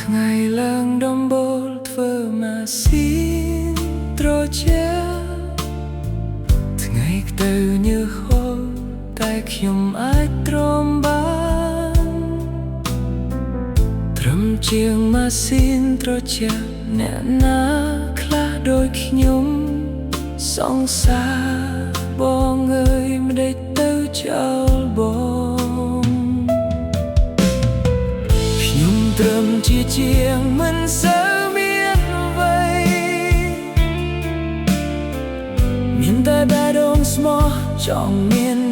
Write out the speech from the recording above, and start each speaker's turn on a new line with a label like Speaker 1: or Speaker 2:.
Speaker 1: ថ្ងៃឡើងដំបូលធ្វើម៉ាស៊ីនត្រជាថ្ងៃទៅញើសហូរតែខ្ញុំអាចទ្រាំបានត្រឹមជាងម៉ាស៊ីនត្រជាអ្នកណាខ្លះដូចខ្ញុំសង្សារបងអើយមិនដេចទៅចោលបងខ្ញុំត្រឹមជាជាងមិនសូវមានអ្វីមានតែបេះដូងស្មោះចង់មាន